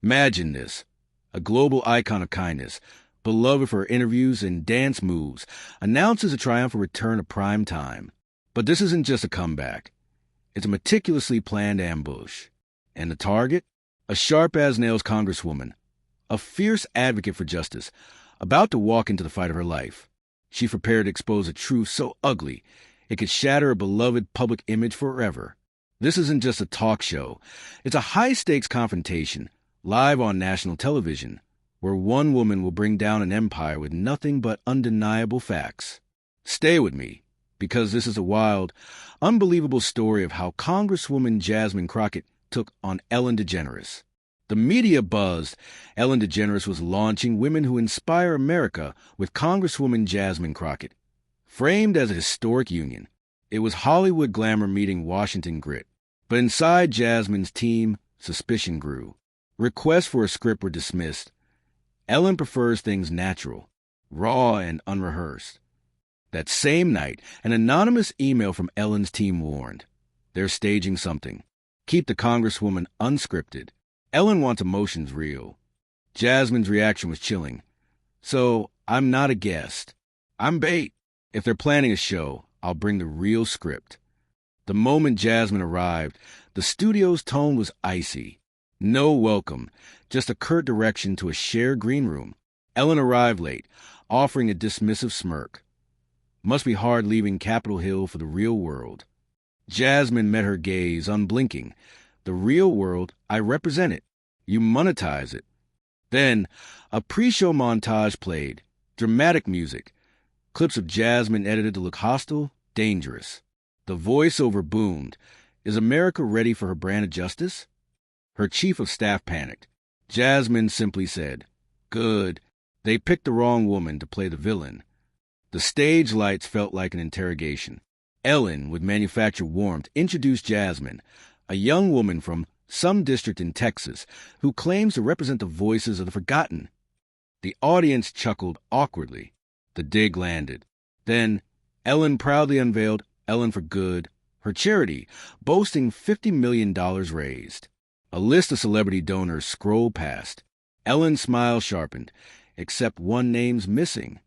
Imagine this. A global icon of kindness, beloved for her interviews and dance moves, announces a triumphant return to prime time. But this isn't just a comeback. It's a meticulously planned ambush. And the target? A sharp-as-nails congresswoman, a fierce advocate for justice, about to walk into the fight of her life. She's prepared to expose a truth so ugly it could shatter a beloved public image forever. This isn't just a talk show. It's a high-stakes confrontation, live on national television, where one woman will bring down an empire with nothing but undeniable facts. Stay with me, because this is a wild, unbelievable story of how Congresswoman Jasmine Crockett took on Ellen DeGeneres. The media buzzed Ellen DeGeneres was launching Women Who Inspire America with Congresswoman Jasmine Crockett. Framed as a historic union, it was Hollywood glamour meeting Washington grit. But inside Jasmine's team, suspicion grew. Requests for a script were dismissed. Ellen prefers things natural, raw, and unrehearsed. That same night, an anonymous email from Ellen's team warned, they're staging something. Keep the Congresswoman unscripted. Ellen wants emotions real. Jasmine's reaction was chilling. So, I'm not a guest. I'm bait. If they're planning a show, I'll bring the real script. The moment Jasmine arrived, the studio's tone was icy. No welcome, just a curt direction to a shared green room. Ellen arrived late, offering a dismissive smirk. Must be hard leaving Capitol Hill for the real world. Jasmine met her gaze, unblinking. The real world, I represent it. You monetize it. Then, a pre-show montage played. Dramatic music. Clips of Jasmine edited to look hostile, dangerous. The voiceover boomed. Is America ready for her brand of justice? Her chief of staff panicked. Jasmine simply said, "Good. They picked the wrong woman to play the villain." The stage lights felt like an interrogation. Ellen, with manufactured warmth, introduced Jasmine, a young woman from some district in Texas who claims to represent the voices of the forgotten. The audience chuckled awkwardly. The dig landed. Then, Ellen proudly unveiled Ellen for Good, her charity, boasting $50 million raised. A list of celebrity donors scrolled past. Ellen's smile sharpened, except one name's missing.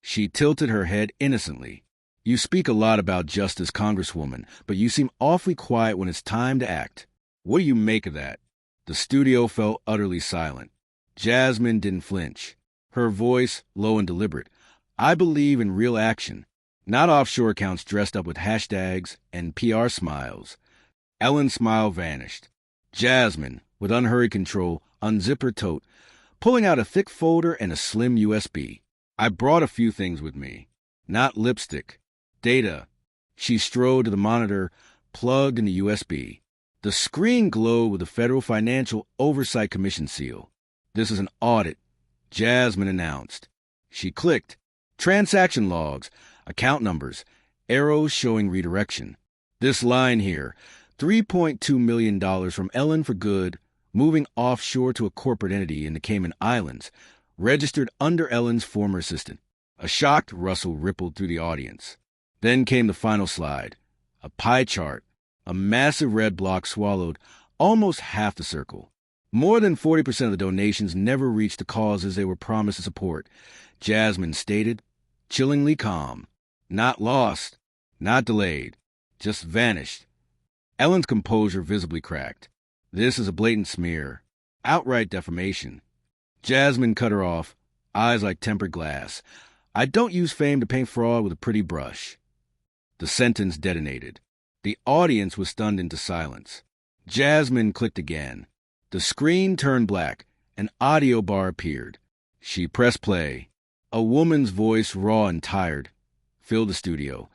She tilted her head innocently. You speak a lot about justice, Congresswoman, but you seem awfully quiet when it's time to act. What do you make of that? The studio fell utterly silent. Jasmine didn't flinch. Her voice, low and deliberate. I believe in real action, not offshore accounts dressed up with hashtags and PR smiles. Ellen's smile vanished. Jasmine, with unhurried control, unzipped her tote, pulling out a thick folder and a slim USB. I brought a few things with me. Not lipstick. Data. She strode to the monitor, plugged in the USB. The screen glowed with the Federal Financial Oversight Commission seal. This is an audit, Jasmine announced. She clicked. Transaction logs, account numbers, arrows showing redirection. This line here, $3.2 million from Ellen for Good, moving offshore to a corporate entity in the Cayman Islands, registered under Ellen's former assistant. A shocked rustle rippled through the audience. Then came the final slide. A pie chart. A massive red block swallowed almost half the circle. More than 40% of the donations never reached the causes they were promised to support, Jasmine stated, chillingly calm. Not lost, not delayed, just vanished. Ellen's composure visibly cracked. This is a blatant smear. Outright defamation. Jasmine cut her off, eyes like tempered glass. I don't use fame to paint fraud with a pretty brush. The sentence detonated. The audience was stunned into silence. Jasmine clicked again. The screen turned black. An audio bar appeared. She pressed play. A woman's voice, raw and tired, filled the studio.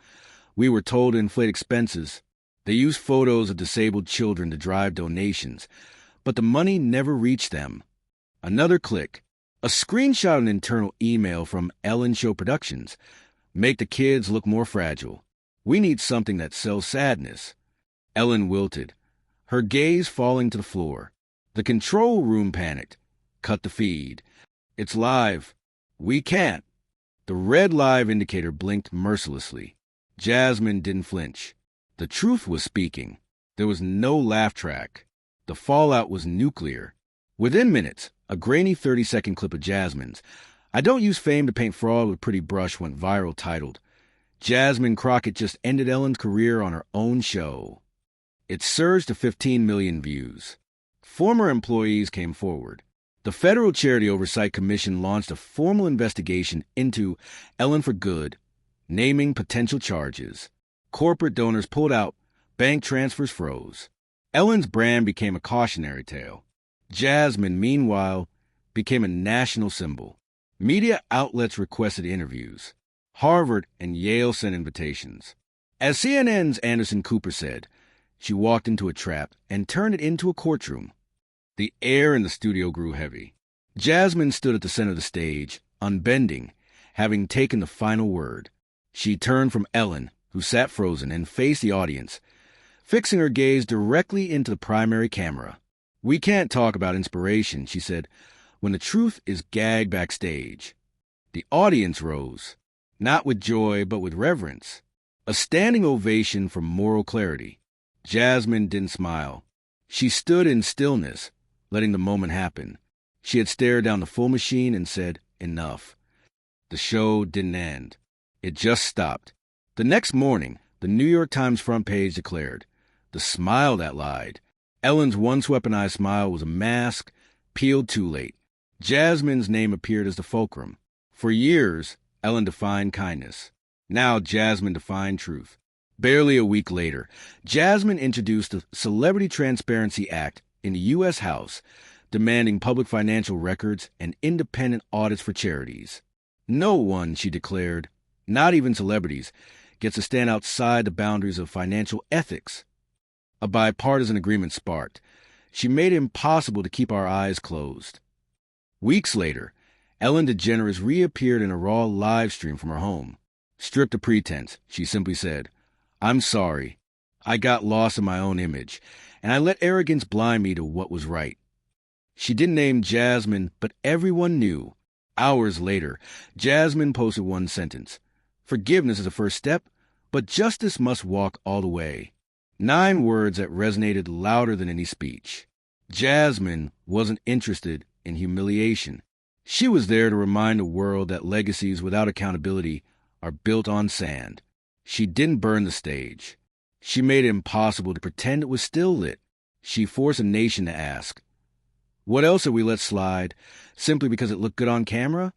We were told to inflate expenses. They used photos of disabled children to drive donations, but the money never reached them. Another click. A screenshot of an internal email from Ellen Show Productions. Make the kids look more fragile. We need something that sells sadness. Ellen wilted, her gaze falling to the floor. The control room panicked. Cut the feed. It's live. We can't. The red live indicator blinked mercilessly. Jasmine didn't flinch. The truth was speaking. There was no laugh track. The fallout was nuclear. Within minutes, a grainy 30-second clip of Jasmine's "I don't use fame to paint fraud with a pretty brush" went viral, titled, "Jasmine Crockett just ended Ellen's career on her own show." It surged to 15 million views. Former employees came forward. The Federal Charity Oversight Commission launched a formal investigation into Ellen for Good, naming potential charges. Corporate donors pulled out, bank transfers froze. Ellen's brand became a cautionary tale. Jasmine, meanwhile, became a national symbol. Media outlets requested interviews. Harvard and Yale sent invitations. As CNN's Anderson Cooper said, she walked into a trap and turned it into a courtroom. The air in the studio grew heavy. Jasmine stood at the center of the stage, unbending, having taken the final word. She turned from Ellen, who sat frozen, and faced the audience, fixing her gaze directly into the primary camera. "We can't talk about inspiration," she said, "when the truth is gagged backstage." The audience rose, not with joy but with reverence. A standing ovation for moral clarity. Jasmine didn't smile. She stood in stillness, letting the moment happen. She had stared down the full machine and said, "Enough." The show didn't end. It just stopped. The next morning, the New York Times front page declared, "The smile that lied." Ellen's once weaponized smile was a mask, peeled too late. Jasmine's name appeared as the fulcrum. For years, Ellen defined kindness. Now Jasmine defined truth. Barely a week later, Jasmine introduced the Celebrity Transparency Act in the U.S. House, demanding public financial records and independent audits for charities. "No one," she declared, "not even celebrities, gets to stand outside the boundaries of financial ethics." A bipartisan agreement sparked. She made it impossible to keep our eyes closed. Weeks later, Ellen DeGeneres reappeared in a raw live stream from her home. Stripped of pretense, she simply said, "I'm sorry. I got lost in my own image, and I let arrogance blind me to what was right." She didn't name Jasmine, but everyone knew. Hours later, Jasmine posted one sentence: "Forgiveness is a first step, but justice must walk all the way." 9 words that resonated louder than any speech. Jasmine wasn't interested in humiliation. She was there to remind the world that legacies without accountability are built on sand. She didn't burn the stage. She made it impossible to pretend it was still lit. She forced a nation to ask, what else have we let slide simply because it looked good on camera?